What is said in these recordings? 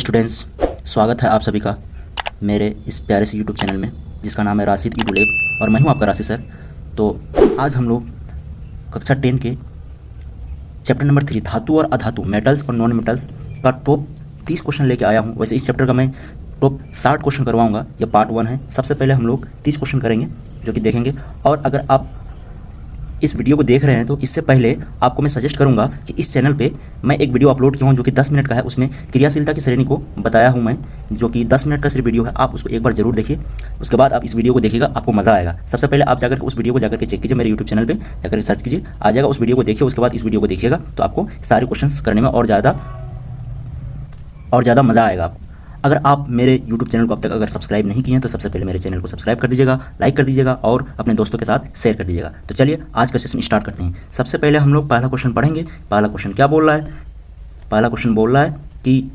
Students, स्वागत है आप सभी का मेरे इस प्यारे से यूट्यूब चैनल में जिसका नाम है राशिद ई दुलेब और मैं हूं आपका राशि सर। तो आज हम लोग कक्षा 10 के चैप्टर नंबर 3 धातु और अधातु मेटल्स और नॉन मेटल्स का टॉप 30 क्वेश्चन लेके आया हूं। वैसे इस चैप्टर का मैं टॉप 60 क्वेश्चन करवाऊंगा। यह पार्ट 1 है। सबसे पहले हम लोग 30 क्वेश्चन करेंगे जो कि देखेंगे। और अगर आप इस वीडियो को देख रहे हैं तो इससे पहले आपको मैं सजेस्ट करूंगा कि इस चैनल पे मैं एक वीडियो अपलोड किया हूं जो कि 10 मिनट का है। उसमें क्रियाशीलता की श्रेणी को बताया हूं मैं, जो कि 10 मिनट का सिर्फ वीडियो है। आप उसको एक बार जरूर देखिए, उसके बाद आप इस वीडियो को देखिएगा, आपको मज़ा आएगा। सबसे पहले आप जाकर उस वीडियो को जाकर के चेक कीजिए, मेरे यूट्यूब चैनल पर जाकर सर्च कीजिए, आ जाएगा। उस वीडियो को देखिए, उसके बाद इस वीडियो को देखिएगा तो आपको सारे क्वेश्चन करने में और ज़्यादा मज़ा आएगा आपको। अगर आप मेरे YouTube चैनल को अब तक अगर सब्सक्राइब नहीं किए हैं तो सबसे पहले मेरे चैनल को सब्सक्राइब कर दीजिएगा, लाइक कर दीजिएगा और अपने दोस्तों के साथ शेयर कर दीजिएगा। तो चलिए आज का सेशन स्टार्ट करते हैं। सबसे पहले हम लोग पहला क्वेश्चन पढ़ेंगे। पहला क्वेश्चन क्या बोल रहा है? पहला क्वेश्चन बोल रहा है कि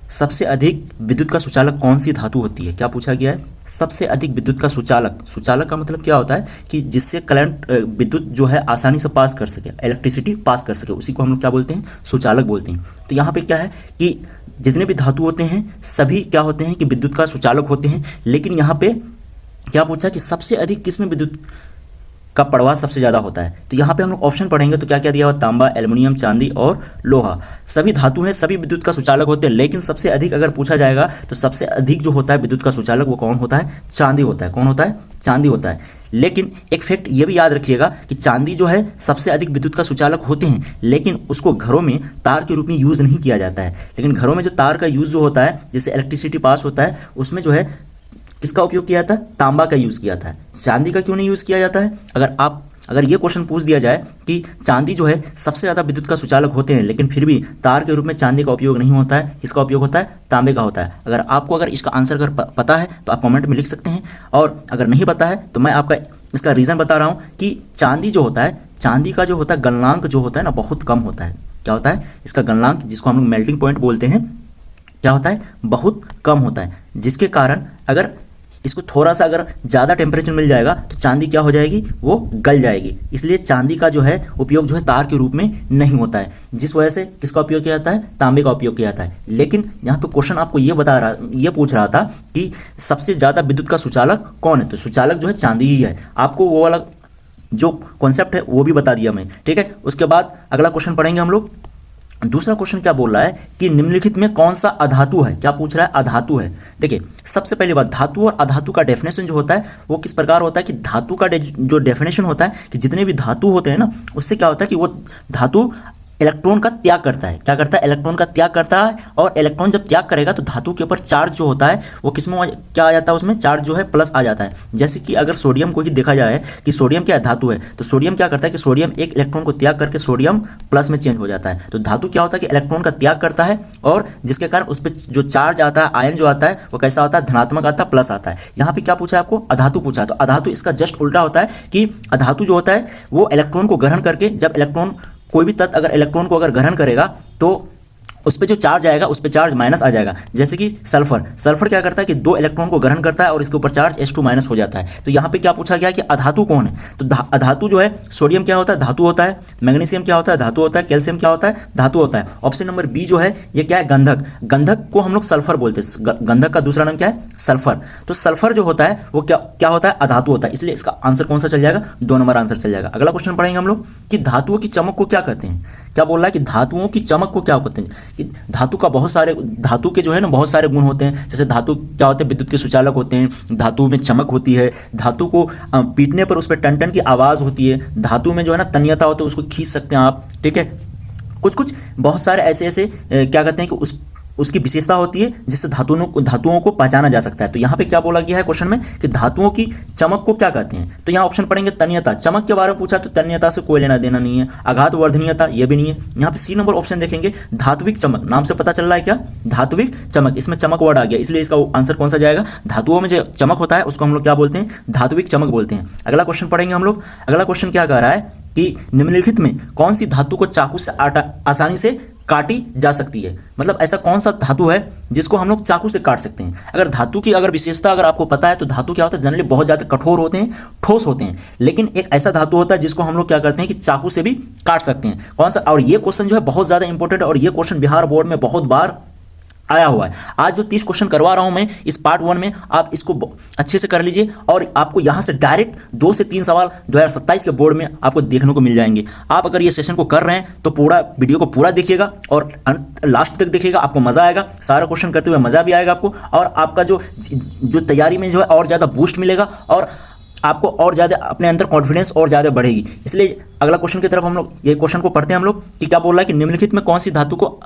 सबसे अधिक विद्युत का सुचालक कौन सी धातु होती है? क्या पूछा गया है? सबसे अधिक विद्युत का सुचालक। सुचालक का मतलब क्या होता है कि जिससे करंट विद्युत जो है आसानी से पास कर सके, इलेक्ट्रिसिटी पास कर सके, उसी को हम लोग क्या बोलते हैं? सुचालक बोलते हैं। तो यहाँ पे क्या है कि जितने भी धातु होते हैं सभी क्या होते हैं कि विद्युत का सुचालक होते हैं। लेकिन यहाँ पे क्या पूछा कि सबसे अधिक किसमें विद्युत का प्रवाह सबसे ज़्यादा होता है? तो यहाँ पे हम लोग ऑप्शन पढ़ेंगे तो क्या क्या दिया हुआ? तांबा, एल्युमिनियम, चांदी और लोहा। सभी धातु हैं, सभी विद्युत का सुचालक होते हैं। लेकिन सबसे अधिक अगर पूछा जाएगा तो सबसे अधिक जो होता है विद्युत का सुचालक वो कौन होता है? चांदी होता है। कौन होता है? चांदी होता है। लेकिन एक फैक्ट ये भी याद रखिएगा कि चांदी जो है सबसे अधिक विद्युत का सुचालक होते हैं, लेकिन उसको घरों में तार के रूप में यूज़ नहीं किया जाता है। लेकिन घरों में जो तार का यूज़ जो होता है, जैसे इलेक्ट्रिसिटी पास होता है, उसमें जो है किसका उपयोग किया जाता है? तांबा का यूज़ किया जाता है। चांदी का क्यों नहीं यूज़ किया जाता है? अगर ये क्वेश्चन पूछ दिया जाए कि चांदी जो है सबसे ज़्यादा विद्युत का सुचालक होते हैं, लेकिन फिर भी तार के रूप में चांदी का उपयोग नहीं होता है, इसका उपयोग होता है तांबे का होता है। अगर इसका आंसर अगर पता है तो आप कमेंट में लिख सकते हैं, और अगर नहीं पता है तो मैं आपका इसका रीज़न बता रहा हूँ कि चांदी जो होता है, चांदी का जो होता है गलनांक जो होता है ना, बहुत कम होता है। क्या होता है? इसका गलनांक, जिसको हम लोग मेल्टिंग पॉइंट बोलते हैं, क्या होता है? बहुत कम होता है। जिसके कारण अगर इसको थोड़ा सा अगर ज़्यादा टेम्परेचर मिल जाएगा तो चांदी क्या हो जाएगी? वो गल जाएगी। इसलिए चांदी का जो है उपयोग जो है तार के रूप में नहीं होता है, जिस वजह से किसका उपयोग किया जाता है? तांबे का उपयोग किया जाता है। लेकिन यहाँ पे क्वेश्चन आपको ये पूछ रहा था कि सबसे ज़्यादा विद्युत का सुचालक कौन है? तो सुचालक जो है चांदी ही है। आपको वो वाला जो कॉन्सेप्ट है वो भी बता दिया मैं, ठीक है। उसके बाद अगला क्वेश्चन पढ़ेंगे हम लोग। दूसरा क्वेश्चन क्या बोल रहा है कि निम्नलिखित में कौन सा अधातु है? क्या पूछ रहा है? अधातु है। देखिए, सबसे पहली बात, धातु और अधातु का डेफिनेशन जो होता है वो किस प्रकार होता है कि धातु का जो डेफिनेशन होता है कि जितने भी धातु होते हैं ना, उससे क्या होता है कि वो धातु इलेक्ट्रॉन का त्याग करता है। क्या करता है? इलेक्ट्रॉन का त्याग करता है। और इलेक्ट्रॉन जब त्याग करेगा तो धातु के ऊपर चार्ज जो होता है वो किसमें क्या आ जाता है? उसमें चार्ज जो है प्लस आ जाता है। जैसे कि अगर सोडियम को ही देखा जाए कि सोडियम क्या धातु है, तो सोडियम क्या करता है कि सोडियम एक इलेक्ट्रॉन को त्याग करके सोडियम प्लस में चेंज हो जाता है। तो धातु क्या होता है कि इलेक्ट्रॉन का त्याग करता है, और जिसके कारण उस पर जो चार्ज आता है, आयन जो आता है, वो कैसा आता है? धनात्मक आता है, प्लस आता है। यहाँ पे क्या पूछा है आपको? अधातु पूछा है। तो अधातु इसका जस्ट उल्टा होता है कि अधातु जो होता है वो इलेक्ट्रॉन को ग्रहण करके, जब इलेक्ट्रॉन कोई भी तत्व अगर इलेक्ट्रॉन को अगर ग्रहण करेगा तो उस पर जो चार्ज आएगा उस पर चार्ज माइनस आ जाएगा। जैसे कि सल्फर क्या करता है कि 2 इलेक्ट्रॉन को ग्रहण करता है और इसके ऊपर चार्ज H2 माइनस हो जाता है। तो यहाँ पे क्या पूछा गया कि अधातु कौन है? तो अधातु जो है, सोडियम क्या होता है? धातु होता है। मैग्नीशियम क्या होता है? धातु होता है। कैल्शियम क्या होता है? धातु होता है। ऑप्शन नंबर बी जो है ये क्या है? गंधक। गंधक को हम लोग सल्फर बोलते हैं। गंधक का दूसरा नाम क्या है? सल्फर। तो सल्फर जो होता है वो क्या होता है? अधातु होता है। इसलिए इसका आंसर कौन सा चल जाएगा? 2 नंबर आंसर चल जाएगा। अगला क्वेश्चन पढ़ेंगे हम लोग कि धातुओं की चमक को क्या कहते हैं? क्या बोल रहा है कि धातुओं की चमक को क्या कहते हैं? कि धातु के जो है ना बहुत सारे गुण होते हैं। जैसे धातु क्या होते हैं? विद्युत के सुचालक होते हैं। धातु में चमक होती है। धातु को पीटने पर उस पर टन टन की आवाज़ होती है। धातु में जो है ना तन्यता होती है, उसको खींच सकते हैं आप, ठीक है। कुछ बहुत सारे ऐसे क्या कहते हैं कि उसकी विशेषता होती है जिससे धातुओं को पहचाना जा सकता है। तो यहाँ पे क्या बोला गया है क्वेश्चन में कि धातुओं की चमक को क्या कहते हैं? तो यहाँ ऑप्शन पढ़ेंगे तन्यता। चमक के बारे में पूछा तो तन्यता से कोई लेना देना नहीं है। आघात वर्धनीयता ये भी नहीं है। यहाँ पे सी नंबर ऑप्शन देखेंगे, धात्विक चमक। नाम से पता चल रहा है क्या? धात्विक चमक। इसमें चमक वर्ड आ गया, इसलिए इसका आंसर कौन सा जाएगा? धातुओं में जो चमक होता है उसको हम लोग क्या बोलते हैं? धात्विक चमक बोलते हैं। अगला क्वेश्चन पढ़ेंगे हम लोग। अगला क्वेश्चन क्या कह रहा है कि निम्नलिखित में कौन सी धातु को चाकू से आसानी से काटी जा सकती है? मतलब ऐसा कौन सा धातु है जिसको हम लोग चाकू से काट सकते हैं? अगर धातु की अगर विशेषता अगर आपको पता है तो धातु क्या होता है? जनरली बहुत ज़्यादा कठोर होते हैं, ठोस होते हैं। लेकिन एक ऐसा धातु होता है जिसको हम लोग क्या करते हैं कि चाकू से भी काट सकते हैं। कौन सा? और ये क्वेश्चन जो है बहुत ज़्यादा इंपॉर्टेंट है, और ये क्वेश्चन बिहार बोर्ड में बहुत बार आया हुआ है। आज जो 30 क्वेश्चन करवा रहा हूं मैं इस पार्ट 1 में, आप इसको अच्छे से कर लीजिए और आपको यहां से डायरेक्ट 2 से 3 सवाल 2027 के बोर्ड में आपको देखने को मिल जाएंगे। आप अगर ये सेशन को कर रहे हैं तो पूरा वीडियो को पूरा देखिएगा और लास्ट तक देखिएगा, आपको मजा आएगा, सारा क्वेश्चन करते हुए मजा भी आएगा आपको, और आपका जो तैयारी में जो है और ज़्यादा बूस्ट मिलेगा और आपको और ज़्यादा अपने अंदर कॉन्फिडेंस और ज़्यादा बढ़ेगी। इसलिए अगला क्वेश्चन की तरफ हम लोग, ये क्वेश्चन को पढ़ते हैं हम लोग कि क्या बोल रहा है कि निम्नलिखित में कौन सी धातु को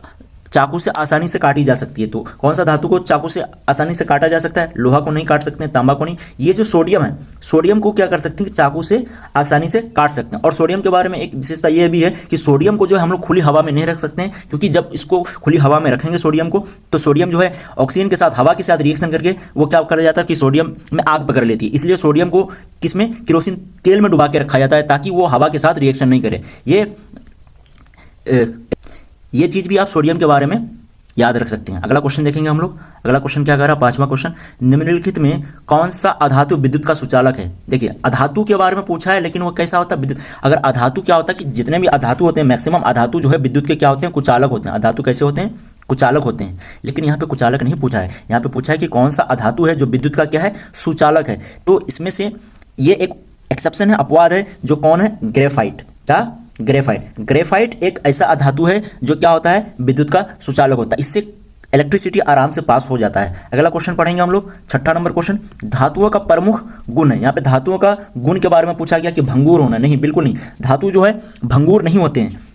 चाकू से आसानी से काटी जा सकती है। तो कौन सा धातु को चाकू से आसानी से काटा जा सकता है? लोहा को नहीं काट सकते हैं, तांबा को नहीं। ये जो सोडियम है, सोडियम को क्या कर सकते हैं कि चाकू से आसानी से काट सकते हैं। और सोडियम के बारे में एक विशेषता ये भी है कि सोडियम को जो है हम लोग खुली हवा में नहीं रख सकते हैं, क्योंकि जब इसको खुली हवा में रखेंगे सोडियम को, तो सोडियम जो है ऑक्सीजन के साथ, हवा के साथ रिएक्शन करके वो क्या कर जाता है कि सोडियम में आग पकड़ लेती है। इसलिए सोडियम को किसमें, केरोसिन तेल में डुबा के रखा जाता है ताकि वो हवा के साथ रिएक्शन नहीं करे। ये चीज़ भी आप सोडियम के बारे में याद रख सकते हैं। अगला क्वेश्चन देखेंगे हम लोग। अगला क्वेश्चन क्या कह रहा है, 5वां क्वेश्चन, निम्नलिखित में कौन सा अधातु विद्युत का सुचालक है। देखिए अधातु के बारे में पूछा है, लेकिन वो कैसा होता है, विद्युत। अगर अधातु क्या होता है कि जितने भी अधातु होते हैं, मैक्सिमम अधातु जो है विद्युत के क्या होते हैं, कुचालक होते हैं। अधातु कैसे होते हैं, कुचालक होते हैं। लेकिन यहाँ पे कुचालक नहीं पूछा है, यहाँ पे पूछा है कि कौन सा अधातु है जो विद्युत का क्या है, सुचालक है। तो इसमें से ये एक एक्सेप्शन है, अपवाद है, जो कौन है, ग्रेफाइट। क्या, ग्रेफाइट। ग्रेफाइट एक ऐसा अधातु है जो क्या होता है, विद्युत का सुचालक होता है। इससे इलेक्ट्रिसिटी आराम से पास हो जाता है। अगला क्वेश्चन पढ़ेंगे हम लोग, 6ठा नंबर क्वेश्चन, धातुओं का प्रमुख गुण है। यहाँ पे धातुओं का गुण के बारे में पूछा गया कि भंगुर होना। नहीं, बिल्कुल नहीं, धातु जो है भंगुर नहीं होते हैं।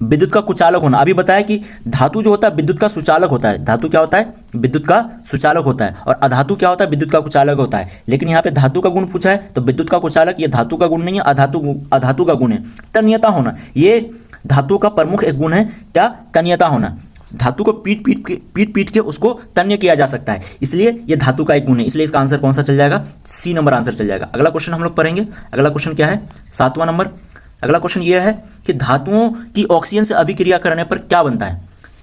विद्युत का कुचालक होना, अभी बताया कि धातु जो होता है विद्युत का सुचालक होता है। धातु क्या होता है, विद्युत का सुचालक होता है, और अधातु क्या होता है, विद्युत का कुचालक होता है। लेकिन यहाँ पे धातु का गुण पूछा है, तो विद्युत का कुचालक ये धातु का गुण नहीं है, अधातु का गुण है। तन्यता होना, ये धातु का प्रमुख एक गुण है। क्या, तन्यता होना। धातु को पीट के उसको तन्य किया जा सकता है, इसलिए ये धातु का एक गुण है। इसलिए इसका आंसर कौन सा चल जाएगा, सी नंबर आंसर चल जाएगा। अगला क्वेश्चन हम लोग पढ़ेंगे। अगला क्वेश्चन क्या है, 7वां नंबर। अगला क्वेश्चन ये है कि धातुओं की ऑक्सीजन से अभिक्रिया करने पर क्या बनता है।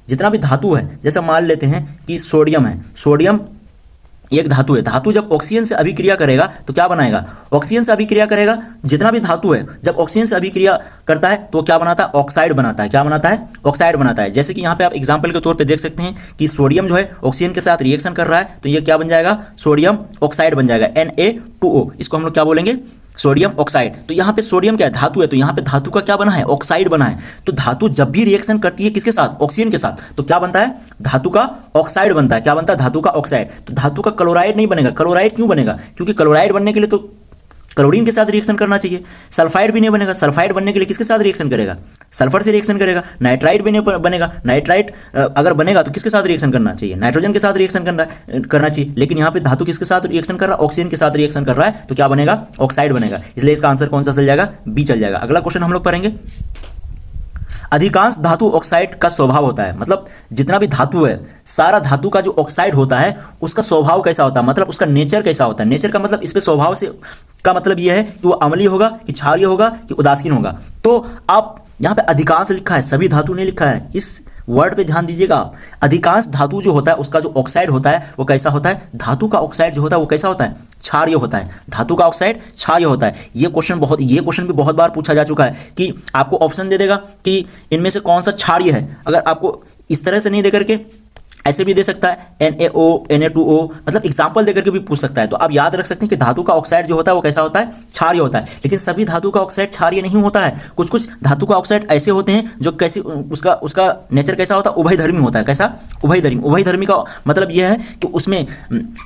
जितना भी धातु है, जैसे मान लेते हैं कि सोडियम है, सोडियम एक धातु है। धातु जब ऑक्सीजन से अभिक्रिया करेगा तो क्या बनाएगा, ऑक्सीजन से अभिक्रिया करेगा। जितना भी धातु है जब ऑक्सीजन से अभिक्रिया करता है तो क्या बनाता है, ऑक्साइड बनाता है। क्या बनाता है, ऑक्साइड बनाता है। जैसे कि यहाँ पे आप एग्जांपल के तौर पे देख सकते हैं कि सोडियम जो है ऑक्सीजन के साथ रिएक्शन कर रहा है, तो ये क्या बन जाएगा, सोडियम ऑक्साइड बन जाएगा, Na2O। इसको हम लोग क्या बोलेंगे, सोडियम ऑक्साइड। तो यहाँ पे सोडियम क्या है, धातु है, तो यहाँ पे धातु का क्या बना है, ऑक्साइड बना है। तो धातु जब भी रिएक्शन करती है किसके साथ, ऑक्सीजन के साथ, तो क्या बनता है, धातु का ऑक्साइड बनता है। क्या बनता है, धातु का ऑक्साइड। तो धातु का क्लोराइड नहीं बनेगा। क्लोराइड क्यों बनेगा, क्योंकि क्लोराइड बनने के लिए तो क्लोरीन के साथ रिएक्शन करना चाहिए। सल्फाइड भी नहीं बनेगा। सल्फाइड बनने के लिए किसके साथ रिएक्शन करेगा, सल्फर से रिएक्शन करेगा। नाइट्राइड भी नहीं बनेगा। नाइट्राइड अगर बनेगा तो किसके साथ रिएक्शन करना चाहिए, नाइट्रोजन के साथ रिएक्शन करना चाहिए। लेकिन यहाँ पे धातु किसके साथ रिएक्शन कर रहा है, ऑक्सीजन के साथ रिएक्शन कर रहा है, तो क्या बनेगा, ऑक्साइड बनेगा। इसलिए इसका आंसर कौन सा चल जाएगा, बी चल जाएगा। अगला क्वेश्चन हम लोग पढ़ेंगे, अधिकांश धातु ऑक्साइड का स्वभाव होता है। मतलब जितना भी धातु है, सारा धातु का जो ऑक्साइड होता है उसका स्वभाव कैसा होता है, मतलब उसका नेचर कैसा होता है। नेचर का मतलब इस पे स्वभाव से का मतलब यह है कि वो अम्लीय होगा, कि क्षारीय होगा, कि उदासीन होगा। तो आप यहाँ पे अधिकांश लिखा है, सभी धातु नहीं लिखा है, इस वर्ड पे ध्यान दीजिएगा आप। अधिकांश धातु जो होता है उसका जो ऑक्साइड होता है वो कैसा होता है, धातु का ऑक्साइड जो होता है वो कैसा होता है, क्षारीय होता है। धातु का ऑक्साइड क्षारीय होता है। ये क्वेश्चन भी बहुत बार पूछा जा चुका है कि आपको ऑप्शन दे देगा कि इनमें से कौन सा क्षारीय है। अगर आपको इस तरह से नहीं दे करके ऐसे भी दे सकता है, NaO Na2O, मतलब एग्जाम्पल देकर के भी पूछ सकता है। तो आप याद रख सकते हैं कि धातु का ऑक्साइड जो होता है वो कैसा होता है, क्षारीय होता है। लेकिन सभी धातु का ऑक्साइड क्षारीय नहीं होता है। कुछ कुछ धातु का ऑक्साइड ऐसे होते हैं जो कैसे उसका नेचर कैसा होता है, उभयधर्मी होता है। कैसा, उभयधर्मी। उभयधर्मी का मतलब यह है कि उसमें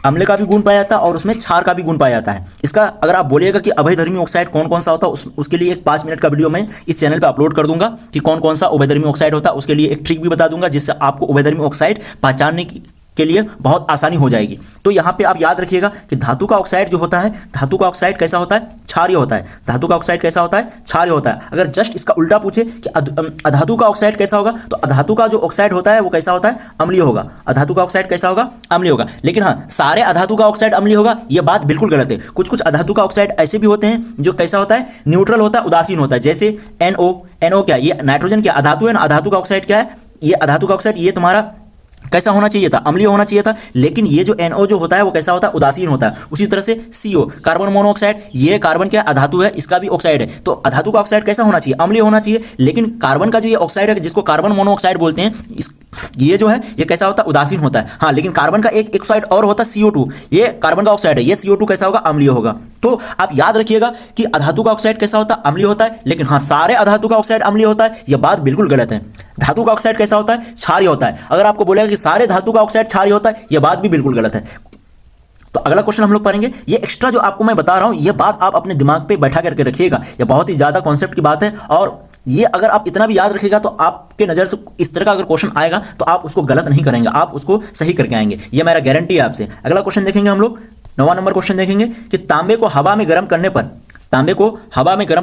अम्ल का भी गुण पाया जाता है और उसमें क्षार का भी गुण पाया जाता है। इसका अगर आप बोलिएगा कि अभयधर्मी ऑक्साइड कौन कौन सा होता है, उसके लिए एक 5 मिनट का वीडियो मैं इस चैनल पर अपलोड कर दूंगा कि कौन कौन सा उभयधर्मी ऑक्साइड होता है। उसके लिए एक ट्रिक भी बता दूंगा जिससे आपको उभयधर्मी ऑक्साइड पहचानने के लिए बहुत आसानी हो जाएगी। तो यहाँ पे आप याद रखिएगा कि धातु का ऑक्साइड जो होता है, धातु का ऑक्साइड कैसा होता है, क्षारीय होता है। धातु का ऑक्साइड कैसा होता है, क्षारीय होता है। अगर जस्ट इसका उल्टा पूछे कि अधातु का ऑक्साइड कैसा होगा, तो अधातु का जो ऑक्साइड होता है वो कैसा होता है, अम्लीय होगा। अधातु का ऑक्साइड कैसा होगा, अम्लीय होगा। लेकिन हाँ, सारे अधातु का ऑक्साइड अम्लीय होगा ये बात बिल्कुल गलत है। कुछ कुछ अधातु का ऑक्साइड ऐसे भी होते हैं जो कैसा होता है, न्यूट्रल होता है, उदासीन होता है। जैसे NO क्या, ये नाइट्रोजन क्या अधातु है ना, अधातु का ऑक्साइड क्या है, ये अधातु का ऑक्साइड ये तुम्हारा कैसा होना चाहिए था, अम्लीय होना चाहिए था। लेकिन ये जो NO जो होता है वो कैसा होता है, उदासीन होता है। उसी तरह से CO कार्बन मोनोऑक्साइड, ये कार्बन क्या अधातु है, इसका भी ऑक्साइड है। तो अधातु का ऑक्साइड कैसा होना चाहिए, अम्लीय होना चाहिए। लेकिन कार्बन का जो ये ऑक्साइड है जिसको कार्बन मोनोऑक्साइड बोलते हैं, ये जो है ये कैसा होता है, उदासीन होता है। हाँ, लेकिन कार्बन का एक ऑक्साइड और होता है CO2, ये कार्बन का ऑक्साइड है, ये CO2 कैसा होगा, अम्लीय होगा। तो आप याद रखिएगा कि अधातु का ऑक्साइड कैसा होता है, अम्लीय होता है। लेकिन हाँ, सारे अधातु का ऑक्साइड अम्लीय होता है, यह बात बिल्कुल गलत है। धातु का ऑक्साइड कैसा होता है, क्षारीय होता है। अगर आपको बोलेगा कि सारे धातु का ऑक्साइड क्षारीय होता है, यह बात भी बिल्कुल गलत है। तो अगला क्वेश्चन हम लोग पढ़ेंगे। ये एक्स्ट्रा जो आपको मैं बता रहा हूं, ये बात आप अपने दिमाग पे बैठा करके रखिएगा, ये बहुत ही ज्यादा कॉन्सेप्ट की बात है। और ये अगर आप इतना भी याद रखिएगा तो आपके नजर से इस तरह का अगर क्वेश्चन आएगा तो आप उसको गलत नहीं करेंगे, आप उसको सही करके आएंगे, ये मेरा गारंटी है आपसे। अगला क्वेश्चन देखेंगे हम लोग, 9वां नंबर क्वेश्चन देखेंगे कि तांबे को हवा में गर्म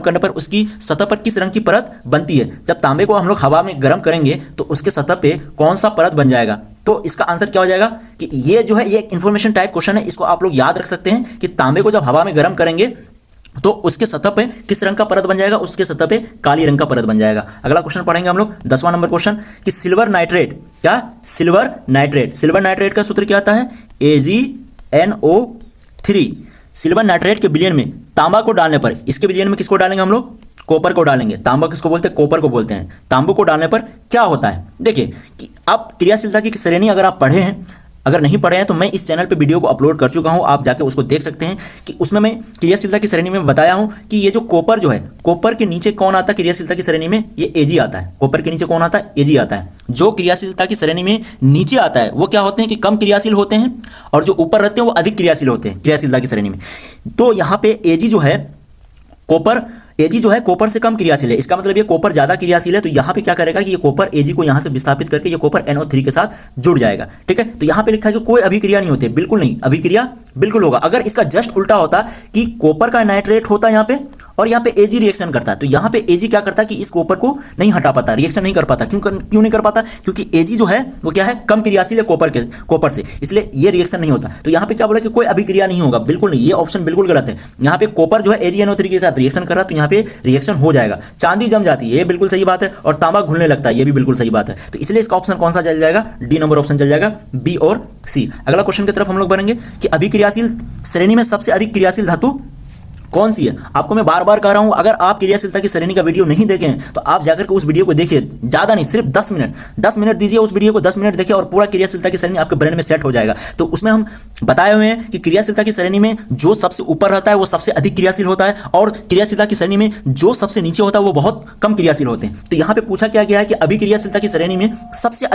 करने पर उसकी सतह पर किस रंग की परत बनती है। जब तांबे को हम लोग हवा में गर्म करेंगे तो उसके सतह पे कौन सा परत बन जाएगा। तो इसका आंसर क्या हो जाएगा कि ये जो है ये एक इंफॉर्मेशन टाइप क्वेश्चन है, इसको आप लोग याद रख सकते हैं कि तांबे को जब हवा में गर्म करेंगे तो उसके सतह पे किस रंग का परत बन जाएगा, उसके सतह पे काली रंग का परत बन जाएगा। अगला क्वेश्चन पढ़ेंगे हम लोग, 10वां नंबर क्वेश्चन कि सिल्वर नाइट्रेट का सूत्र क्या आता है, AgNO3। सिल्वर नाइट्रेट के विलयन में तांबा को डालने पर, इसके विलयन में किसको डालेंगे हम लोग, कॉपर को डालेंगे। तांबा किसको बोलते हैं, कॉपर को बोलते हैं। तांबे को डालने पर क्या होता है, देखिए कि आप क्रियाशीलता की श्रेणी अगर आप पढ़े हैं, अगर नहीं पढ़े हैं तो मैं इस चैनल पे वीडियो को अपलोड कर चुका हूं, आप जाके उसको देख सकते हैं कि उसमें मैं क्रियाशीलता की श्रेणी में बताया हूं कि ये जो कॉपर जो है, कॉपर के नीचे कौन आता है क्रियाशीलता की श्रेणी में, ये Ag आता है। कॉपर के नीचे कौन आता है, Ag आता है। जो क्रियाशीलता की श्रेणी में नीचे आता है वो क्या होते हैं कि कम क्रियाशील होते हैं, और जो ऊपर रहते हैं वो अधिक क्रियाशील होते हैं क्रियाशीलता की श्रेणी में। तो यहाँ पे Ag जो है, Ag जो है कॉपर से कम क्रियाशील है, इसका मतलब ये कॉपर ज्यादा क्रियाशील है। तो यहाँ पे क्या करेगा कि ये कॉपर Ag को यहाँ से विस्थापित करके ये कॉपर NO3 के साथ जुड़ जाएगा। ठीक है, तो यहाँ पे लिखा है कि कोई अभिक्रिया नहीं होती, बिल्कुल नहीं, अभिक्रिया बिल्कुल होगा। अगर इसका जस्ट उल्टा होता कि कॉपर का नाइट्रेट होता यहाँ पे और यहाँ पे Ag रिएक्शन करता है, तो यहाँ पे Ag क्या करता है कि इस कॉपर को नहीं हटा पाता, रिएक्शन नहीं कर पाता। क्यों नहीं कर पाता, क्योंकि Ag जो है वो क्या है, कम क्रियाशील है कॉपर से, इसलिए ये रिएक्शन नहीं होता। तो यहाँ पे क्या बोला कि कोई अभिक्रिया नहीं होगा, बिल्कुल नहीं, ये ऑप्शन बिल्कुल गलत है। यहाँ पे कॉपर जो है AgNO3 के साथ रिएक्शन कर रहा है, तो यहाँ पे रिएक्शन हो जाएगा। चांदी जम जाती है, ये बिल्कुल सही बात है, और तांबा घुलने लगता है, ये भी बिल्कुल सही बात है। तो इसलिए इसका ऑप्शन कौन सा चल जाएगा, डी नंबर ऑप्शन चल जाएगा, बी और सी। अगला क्वेश्चन की तरफ हम लोग बढ़ेंगे कि अभिक्रियाशील श्रेणी में सबसे अधिक क्रियाशील धातु कौन सी है। आपको मैं बार बार कह रहा हूं, अगर आप क्रियाशीलता की श्रेणी का वीडियो नहीं देखें तो आप जाकर के उस वीडियो को देखिए, ज्यादा नहीं, सिर्फ 10 मिनट दीजिए उस वीडियो को, 10 मिनट देखिए और पूरा क्रियाशीलता की श्रेणी आपके ब्रेन में सेट हो जाएगा। तो उसमें हम बताए हुए हैं कि क्रियाशीलता की श्रेणी में जो सबसे ऊपर रहता है वो सबसे अधिक क्रियाशील होता है, और क्रियाशीलता की श्रेणी में जो सबसे नीचे होता है वो बहुत कम क्रियाशील होते हैं। तो यहाँ पे पूछा क्या गया है कि अभिक्रियाशीलता की श्रेणी में सबसे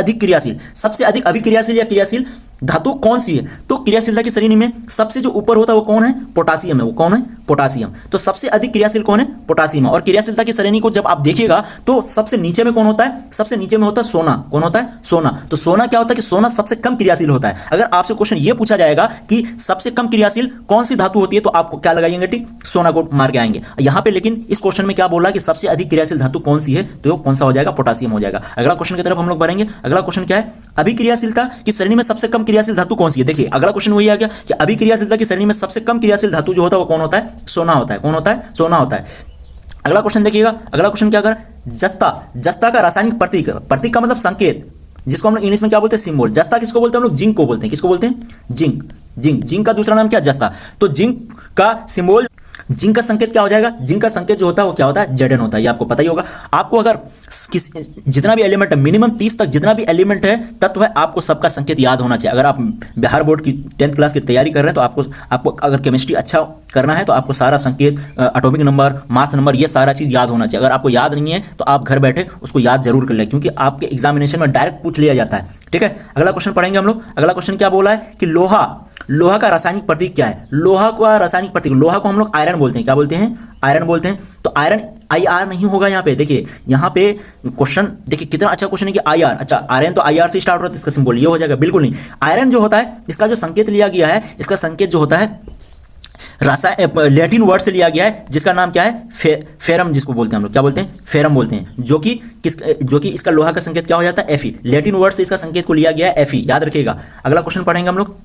अधिक अभिक्रियाशील या क्रियाशील धातु कौन सी है। तो क्रियाशीलता की श्रेणी में सबसे जो ऊपर होता है वो कौन है, पोटासियम है। वो कौन है, पोटासियम। तो सबसे अधिक क्रियाशील कौन है, पोटासियम। और क्रियाशीलता की श्रेणी को जब आप देखिएगा तो सबसे नीचे में कौन होता है, सबसे नीचे में होता है सोना। कौन होता है, सोना। तो सोना क्या होता है कि सोना सबसे कम क्रियाशील होता है। अगर आपसे क्वेश्चन ये पूछा जाएगा कि सबसे कम क्रियाशील कौन सी धातु होती है, तो आप क्या लगाएंगे, ठीक, सोना को मार के आएंगे यहाँ पे। लेकिन इस क्वेश्चन में क्या बोला कि सबसे अधिक क्रियाशील धातु कौन सी है, तो कौन सा हो जाएगा, पोटासियम हो जाएगा। अगला क्वेश्चन की तरफ हम लोग बढ़ेंगे। अगला क्वेश्चन क्या है, अभिक्रियाशीलता की श्रेणी में सबसे कम क्रियाशील धातु कौन सी है। देखिए अगला क्वेश्चन वही आ गया कि अभिक्रियाशीलता की श्रेणी में सबसे कम क्रियाशील धातु जो होता है वो कौन होता है, सोना होता है। कौन होता है, सोना होता है। अगला क्वेश्चन देखिएगा, अगला क्वेश्चन क्या कर, जस्ता का रासायनिक प्रतीक का मतलब संकेत, जिसको हम लोग इंग्लिश में क्या बोलते हैं, सिंबल। जस्ता किसको बोलते हैं हम लोग, जिंक को बोलते हैं। किसको बोलते हैं, जिंक का दूसरा नाम क्या, जस्ता। तो जिंक का सिंबल, जिंक का संकेत क्या हो जाएगा, जिंक का संकेत जो होता है वो क्या होता है, Zn होता है। ये आपको पता ही होगा। आपको अगर जितना भी एलिमेंट है, मिनिमम 30 तक जितना भी एलिमेंट है, तत्व है, आपको सबका संकेत याद होना चाहिए। अगर आप बिहार बोर्ड की 10th क्लास की तैयारी कर रहे हैं तो आपको अगर केमिस्ट्री अच्छा करना है तो आपको सारा संकेत, एटॉमिक नंबर, मास नंबर, ये सारा चीज़ याद होना चाहिए। अगर आपको याद नहीं है तो आप घर बैठे उसको याद जरूर कर लें, क्योंकि आपके एग्जामिनेशन में डायरेक्ट पूछ लिया जाता है। ठीक है, अगला क्वेश्चन पढ़ेंगे हम लोग। अगला क्वेश्चन क्या बोला है कि लोहा का रासायनिक प्रतीक क्या है। लोहा का रासायनिक प्रतीक, लोहा को हम लोग आयरन बोलते हैं। क्या बोलते हैं, आयरन बोलते हैं। तो आयरन IR नहीं होगा यहाँ पे। देखिए यहाँ पे क्वेश्चन देखिए कितना अच्छा क्वेश्चन है कि IR, अच्छा आयरन तो IR से स्टार्ट होता है, इसका सिंबल ये हो जाएगा, बिल्कुल नहीं। आयरन जो होता है इसका जो संकेत लिया गया है, इसका संकेत जो होता है लैटिन वर्ड से लिया गया है, जिसका नाम क्या है, फेरम, जिसको बोलते हैं हम लोग, क्या बोलते हैं, फेरम बोलते हैं। जो कि इसका लोहा का संकेत क्या हो जाता है, Fe। लैटिन वर्ड से इसका संकेत को लिया गया है Fe, याद रखिएगा। अगला क्वेश्चन पढ़ेंगे हम लोग।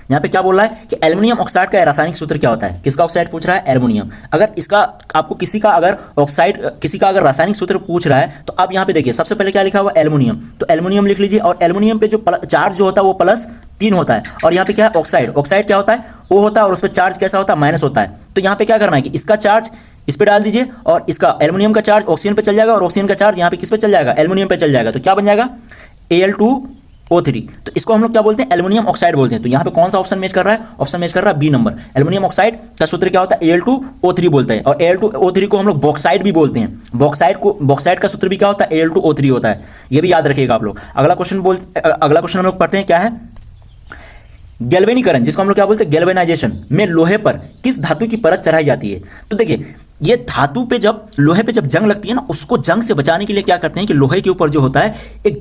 यहाँ पे क्या बोल रहा है कि एल्युमिनियम ऑक्साइड का रासायनिक सूत्र क्या होता है, किसका ऑक्साइड पूछ रहा है, एल्युमिनियम। अगर इसका आपको किसी का अगर रासायनिक सूत्र पूछ रहा है तो आप यहाँ पे देखिए सबसे पहले क्या लिखा हुआ एल्युमिनियम, तो एल्युमिनियम लिख लीजिए। और एल्युमिनियम पे जो चार्ज जो होता है वो +3 होता है। और यहाँ पे क्या है ऑक्साइड क्या होता है, O होता है और उस पर चार्ज कैसा होता है, माइनस होता है। तो यहाँ पे क्या करना है कि इसका चार्ज इस पे डाल दीजिए और इसका एल्युमिनियम का चार्ज ऑक्सीजन पे चल जाएगा और ऑक्सीजन का चार्ज यहाँ पे किस पे चल जाएगा, एल्युमिनियम पे चल जाएगा। तो क्या बन जाएगा Al2O3। तो इसको हम लोग क्या बोलते हैं, एल्युमिनियम ऑक्साइड बोलते हैं। तो यहाँ पे कौन सा ऑप्शन मैच कर रहा है, ऑप्शन मैच कर रहा है बी नंबर। एल्युमिनियम ऑक्साइड का सूत्र क्या होता है, Al2O3 बोलते हैं। और Al2O3 को हम लोग बॉक्साइड भी बोलते हैं। बॉक्साइड का सूत्र भी क्या होता है, Al2O3 होता है। ये भी याद रखिएगा आप लोग। अगला क्वेश्चन हम लोग पढ़ते हैं, क्या है, गैल्वेनीकरण, जिसको हम लोग क्या बोलते हैं, गैल्वेनाइजेशन में लोहे पर किस धातु की परत चढ़ाई जाती है। तो देखिए ये धातु पे जब लोहे पे जब जंग लगती है ना, उसको जंग से बचाने के लिए क्या करते हैं कि लोहे के ऊपर जो होता है एक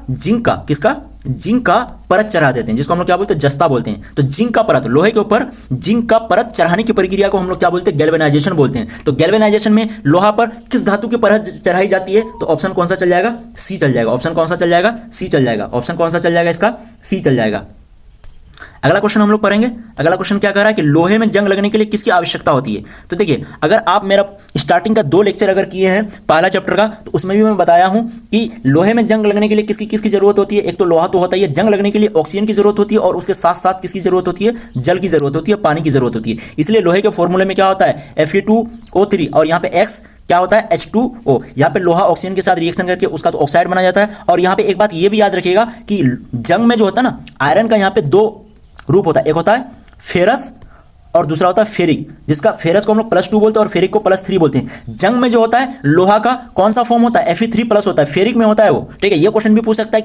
जिंक का परत चढ़ा देते हैं, जिसको हम लोग क्या बोलते हैं, जस्ता बोलते हैं। तो जिंक का परत, लोहे के ऊपर जिंक का परत चढ़ाने की प्रक्रिया को हम लोग क्या बोलते हैं, गैल्वेनाइजेशन बोलते हैं। तो गैल्वेनाइजेशन में लोहा पर किस धातु की परत चढ़ाई जाती है, तो ऑप्शन कौन सा चल जाएगा, सी चल जाएगा। ऑप्शन कौन सा चल जाएगा, सी चल जाएगा। ऑप्शन कौन सा चल जाएगा इसका, सी चल जाएगा। अगला क्वेश्चन हम लोग पढ़ेंगे। अगला क्वेश्चन क्या कह रहा है कि लोहे में जंग लगने के लिए किसकी आवश्यकता होती है। तो देखिए अगर आप मेरा स्टार्टिंग का 2 लेक्चर अगर किए हैं पहला चैप्टर का, तो उसमें भी मैं बताया हूं कि लोहे में जंग लगने के लिए किसकी जरूरत होती है। एक तो लोहा तो होता है, जंग लगने के लिए ऑक्सीजन की जरूरत होती है और उसके साथ साथ किसकी जरूरत होती है, जल की जरूरत होती है, पानी की जरूरत होती है। इसलिए लोहे के फॉर्मूले में क्या होता है, Fe2O3 और यहाँ पे X क्या होता है, H2O। यहाँ पे लोहा ऑक्सीजन के साथ रिएक्शन करके उसका तो ऑक्साइड बना जाता है। और यहाँ पे एक बात ये भी याद रखिएगा कि जंग में जो होता है ना, आयरन का यहाँ पे 2 रूप होता है, एक होता है फेरस और दूसरा होता है फेरिक, जिसका फेरस को हम लोग +2 बोलते हैं और फेरिक को +3 बोलते हैं। जंग में जो होता है लोहा का कौन सा फॉर्म होता है, Fe3+ होता है, फेरिक में होता है वो, ठीक है। ये क्वेश्चन भी पूछ सकता है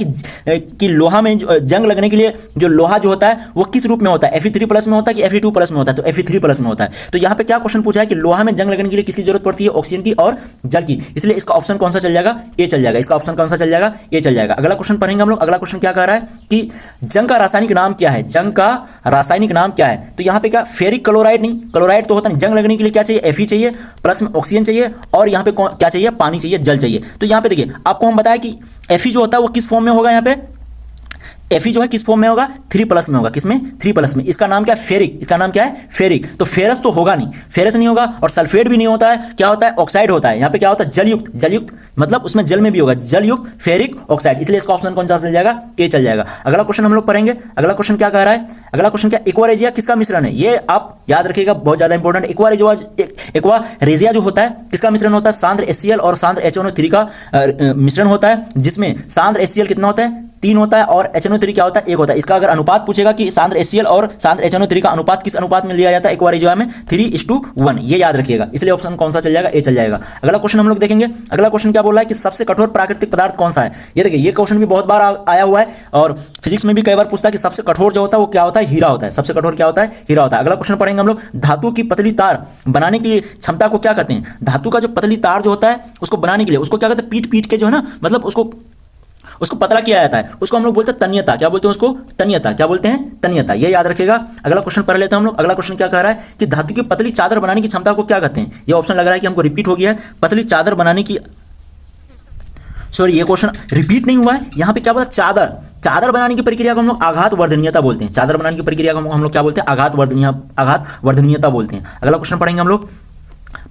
कि लोहा में जंग लगने के लिए जो लोहा जो होता है वो किस रूप में होता है, Fe3+ में होता है कि Fe2+ में होता है, तो Fe3+ में होता है। तो यहाँ पे क्या क्वेश्चन पूछा है कि लोहा में जंग लगने के लिए किसकी जरूरत पड़ती है, ऑक्सीजन की और जल की। इसलिए इसका ऑप्शन कौन सा चल जाएगा, ए चल जाएगा। इसका ऑप्शन कौन सा चल जाएगा, ए चल जाएगा। अगला क्वेश्चन पढ़ेंगे हम लोग। अगला क्वेश्चन क्या कह रहा है कि जंग का रासायनिक नाम क्या है, जंग का रासायनिक नाम क्या है। तो यहाँ पे क्या, फेरिक क्लोराइड नहीं, क्लोराइड तो होता नहीं। जंग लगने के लिए क्या चाहिए, Fe चाहिए, प्लस में ऑक्सीजन चाहिए और यहाँ पे क्या चाहिए, पानी चाहिए, जल चाहिए। तो यहाँ पे देखिए आपको हम बताया कि Fe जो होता है वो किस फॉर्म में होगा, यहाँ पे Fe जो है किस फॉर्म में होगा, 3+ में होगा। किसमें, 3+ में। इसका नाम क्या है, फेरिक। इसका नाम क्या है, फेरिक। तो फेरस तो होगा नहीं, फेरस नहीं होगा और सल्फेट भी नहीं होता है। क्या होता है, ऑक्साइड होता है। यहाँ पे क्या होता है, जलयुक्त मतलब उसमें जल में भी होगा, जलयुक्त फेरिक ऑक्साइड। इसलिए इसका ऑप्शन कौन सा चल जाएगा, ए चल जाएगा। अगला क्वेश्चन हम लोग पढ़ेंगे। अगला क्वेश्चन क्या कह रहा है, अगला क्वेश्चन क्या, एक्वारेजिया किसका मिश्रण है। ये आप याद रखिएगा, बहुत ज्यादा इंपॉर्टेंट। एक्वारेजिया जो होता है किसका मिश्रण होता है, सांद्र HCl और सांद्र HNO3 का मिश्रण होता है, जिसमें सांद्र HCl कितना होता है, 3 होता है और HNO3 क्या होता है, 1 होता है। इसका अगर अनुपात पूछेगा कि सांद्र HCl और सांद्र HNO3 का अनुपात किस अनुपात में लिया जाता है एक्वारेजिया में, 3:1, ये याद रखिएगा। इसलिए ऑप्शन कौन सा चल जाएगा, ए चल जाएगा। अगला क्वेश्चन हम लोग देखेंगे। अगला क्वेश्चन क्या बोल रहा है कि सबसे कठोर प्राकृतिक पदार्थ कौन सा है। ये देखिए ये क्वेश्चन भी बहुत बार आया हुआ है और फिजिक्स में भी कई बार पूछता है कि सबसे कठोर जो होता है वो क्या होता है, हीरा होता है। सबसे कठोर क्या होता है, हीरा होता है। अगला क्वेश्चन पढ़ेंगे हम लोग। धातु की पतली तार बनाने की क्षमता को क्या कहते हैं। धातु का जो पतली तार जो होता है उसको बनाने के लिए उसको क्या कहते हैं, पीट के जो है ना, मतलब उसको पतला किया जाता है, उसको हम लोग बोलते हैं तन्यता। क्या बोलते हैं उसको, तन्यता। क्या बोलते हैं, तन्यता। ये याद रखिएगा। अगला क्वेश्चन पढ़ लेते हैं हम लोग। अगला क्वेश्चन क्या कह रहा है कि धातु की पतली चादर बनाने की क्षमता को क्या कहते हैं। ये ऑप्शन लग रहा है कि हमको रिपीट हो गया है। पतली चादर बनाने की, सॉरी ये क्वेश्चन रिपीट नहीं हुआ है। यहाँ पे क्या बोला, चादर बनाने की प्रक्रिया को हम लोग आघात वर्धनीयता बोलते हैं। चादर बनाने की प्रक्रिया को हम लोग क्या बोलते हैं, आघात वर्धनीयता बोलते हैं। अगला क्वेश्चन पढ़ेंगे हम लोग।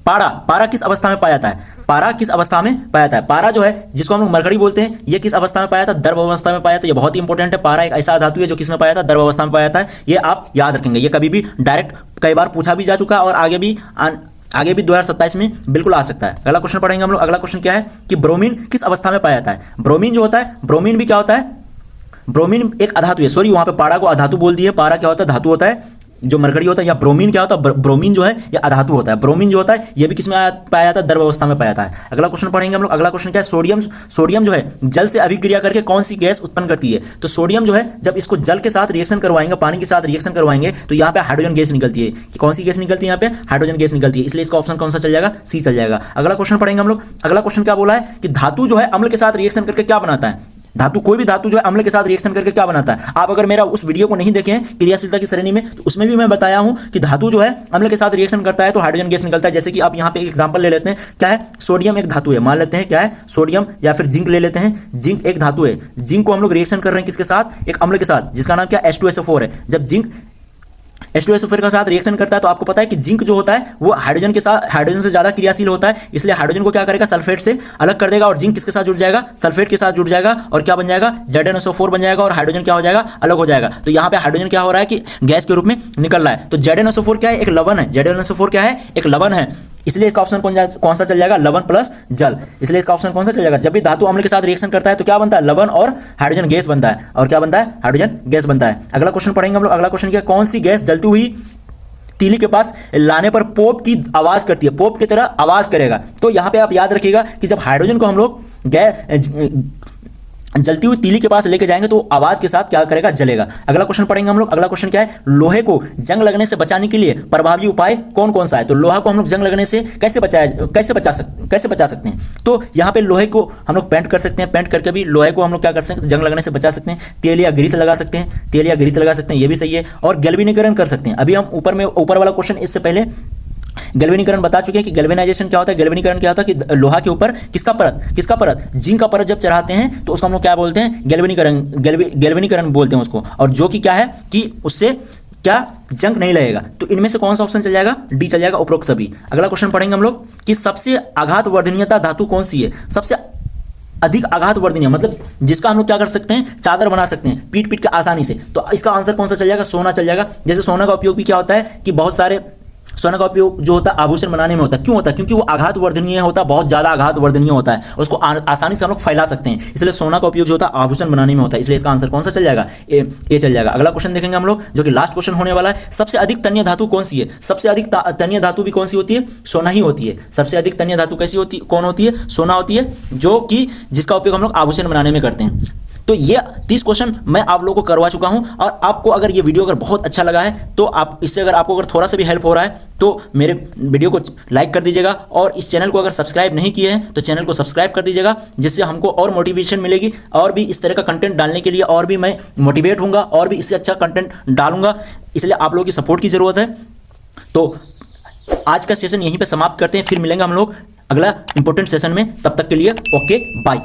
पारा किस अवस्था में पाया जाता है। पारा किस अवस्था में पाया जाता है। पारा जो है जिसको हम लोग मरकड़ी बोलते हैं, ये किस अवस्था में पाया जाता है, द्रव अवस्था में पाया जाता है। ये बहुत ही इंपॉर्टेंट है। पारा एक ऐसा धातु है जो किस में पाया जाता है, द्रव अवस्था में पाया जाता है। ये आप याद रखेंगे। ये कभी भी डायरेक्ट कई बार पूछा भी जा चुका है और आगे भी 2027 में बिल्कुल आ सकता है। अगला क्वेश्चन पढ़ेंगे हम लोग। अगला क्वेश्चन क्या है कि ब्रोमीन किस अवस्था में पाया जाता है। ब्रोमीन जो होता है, ब्रोमीन भी क्या होता है, ब्रोमीन एक अधातु है। सॉरी वहां पे पारा को अधातु बोल दिए, पारा क्या होता है, धातु होता है। जो मरकड़ी होता है या ब्रोमीन क्या होता है, ब्रोमीन जो है ये अधातु होता है। ब्रोमीन जो होता है ये भी किसमें पाया जाता है, द्रव अवस्था में पाया जाता है। अगला क्वेश्चन पढ़ेंगे हम लोग। अगला क्वेश्चन क्या है, सोडियम जो है जल से अभिक्रिया करके कौन सी गैस उत्पन्न करती है। तो सोडियम जो है जब इसको जल के साथ रिएक्शन करवाएंगे, पानी के साथ रिएक्शन करवाएंगे, तो यहाँ पे हाइड्रोजन गैस निकलती है। कि कौन सी गैस निकलती है, यहाँ पे हाइड्रोजन गैस निकलती है। इसलिए इसका ऑप्शन कौन सा चल जाएगा, सी चल जाएगा। अगला क्वेश्चन पढ़ेंगे हम लोग। अगला क्वेश्चन क्या बोला है कि धातु जो है अम्ल के साथ रिएक्शन करके क्या बनाता है। धातु, कोई भी धातु जो है अम्ल के साथ रिएक्शन करके क्या बनाता है। आप अगर मेरा उस वीडियो को नहीं देखे हैं क्रियाशीलता की श्रेणी में, तो उसमें भी मैं बताया हूं कि धातु जो है अम्ल के साथ रिएक्शन करता है तो हाइड्रोजन गैस निकलता है। जैसे कि आप यहाँ पे एक एग्जांपल ले लेते हैं, क्या है, सोडियम एक धातु है, मान लेते हैं क्या है, सोडियम, या फिर जिंक ले लेते हैं, जिंक एक धातु है, जिंक को हम लोग रिएक्शन कर रहे हैं किसके साथ, एक अम्ल के साथ जिसका नाम क्या H2SO4 है। जब जिंक H2SO4 के साथ रिएक्शन करता है तो आपको पता है कि जिंक जो होता है वो हाइड्रोजन के साथ, हाइड्रोजन से ज्यादा क्रियाशील होता है, इसलिए हाइड्रोजन को क्या करेगा, सल्फेट से अलग कर देगा, और जिंक किसके साथ जुड़ जाएगा, सल्फेट के साथ जुड़ जाएगा, और क्या बन जाएगा, ZnSO4 बन जाएगा, और हाइड्रोजन क्या हो जाएगा, अलग हो जाएगा। तो यहाँ पे हाइड्रोजन क्या हो रहा है कि गैस के रूप में निकल रहा है। तो ZnSO4 क्या है, एक लवण है, ZnSO4 क्या है, एक लवण है, इसलिए इसका ऑप्शन कौन सा चल जाएगा, लवण प्लस जल। इसलिए इसका ऑप्शन कौन सा चल जाएगा, जब भी धातु अम्ल के साथ रिएक्शन करता है तो क्या बनता है, लवण और हाइड्रोजन गैस बनता है, और क्या बनता है, हाइड्रोजन गैस बनता है। अगला क्वेश्चन पढ़ेंगे हम लोग। अगला क्वेश्चन क्या, कौन सी गैस जलती हुई तीली के पास लाने पर पोप की आवाज करती है, पोप की तरह आवाज करेगा। तो यहां पे आप याद रखिएगा कि जब हाइड्रोजन को हम लोग जलती हुई तीली के पास लेके जाएंगे तो आवाज के साथ क्या करेगा, जलेगा। अगला क्वेश्चन पढ़ेंगे हम लोग। अगला क्वेश्चन क्या है, लोहे को जंग लगने से बचाने के लिए प्रभावी उपाय कौन कौन सा है। तो लोहा को हम लोग जंग लगने से कैसे बचा सकते हैं। तो यहाँ पे लोहे को हम लोग पेंट कर सकते हैं, पेंट करके भी लोहे को हम लोग क्या कर सकते हैं, जंग लगने से बचा सकते हैं। तेल या ग्रीस लगा सकते हैं, तेल या ग्रीस लगा सकते हैं, ये भी सही है। और गैल्वेनीकरण कर सकते हैं। अभी हम ऊपर वाला क्वेश्चन, इससे पहले गैल्वेनीकरण बता चुके हैं कि गैल्वेनाइजेशन क्या होता है। गैल्वेनीकरण क्या होता है कि लोहा के ऊपर किसका परत, जिंक का परत जब चढ़ाते हैं तो उसको हम लोग क्या बोलते हैं, गैल्वेनीकरण बोलते हैं उसको। और जो कि क्या है कि उससे क्या जंग नहीं लगेगा। तो इनमें से कौन सा ऑप्शन चल जाएगा, डी चल जाएगा, उपरोक्त सभी। अगला क्वेश्चन पढ़ेंगे हम लोग कि सबसे आघात वर्धनीयता धातु कौन सी है, सबसे अधिक आघात वर्धनीय, मतलब जिसका हम लोग क्या कर सकते हैं, चादर बना सकते हैं पीट के आसानी से। तो इसका आंसर कौन सा चल जाएगा, सोना चल जाएगा। जैसे सोना का उपयोग भी क्या होता है कि बहुत सारे सोना का उपयोग जो होता है आभूषण बनाने में होता है। क्यों होता है, क्योंकि वो आघात वर्धनीय होता है, बहुत ज्यादा आघात वर्धनीय होता है, उसको आसानी से हम लोग फैला सकते हैं, इसलिए सोना का उपयोग जो होता है आभूषण बनाने में होता है। इसलिए इसका आंसर कौन सा चल जाएगा, ए चल जाएगा। अगला क्वेश्चन देखेंगे हम लोग, जो कि लास्ट क्वेश्चन होने वाला है। सबसे अधिक तन्य धातु कौन सी है। सबसे अधिक तन्य धातु भी कौन सी होती है, सोना ही होती है। सबसे अधिक तन्य धातु कैसी होती, कौन होती है, सोना होती है, जो कि जिसका उपयोग हम लोग आभूषण बनाने में करते हैं। तो ये 30 क्वेश्चन मैं आप लोगों को करवा चुका हूं। और आपको अगर ये वीडियो अगर बहुत अच्छा लगा है तो आप इससे अगर आपको अगर थोड़ा सा भी हेल्प हो रहा है तो मेरे वीडियो को लाइक कर दीजिएगा, और इस चैनल को अगर सब्सक्राइब नहीं किए हैं तो चैनल को सब्सक्राइब कर दीजिएगा, जिससे हमको और मोटिवेशन मिलेगी, और भी इस तरह का कंटेंट डालने के लिए और भी मैं मोटिवेट होऊंगा, और भी इससे अच्छा कंटेंट डालूंगा। इसलिए आप लोगों की सपोर्ट की ज़रूरत है। तो आज का सेशन यहीं पर समाप्त करते हैं, फिर मिलेंगे हम लोग अगला इंपॉर्टेंट सेशन में। तब तक के लिए ओके बाय।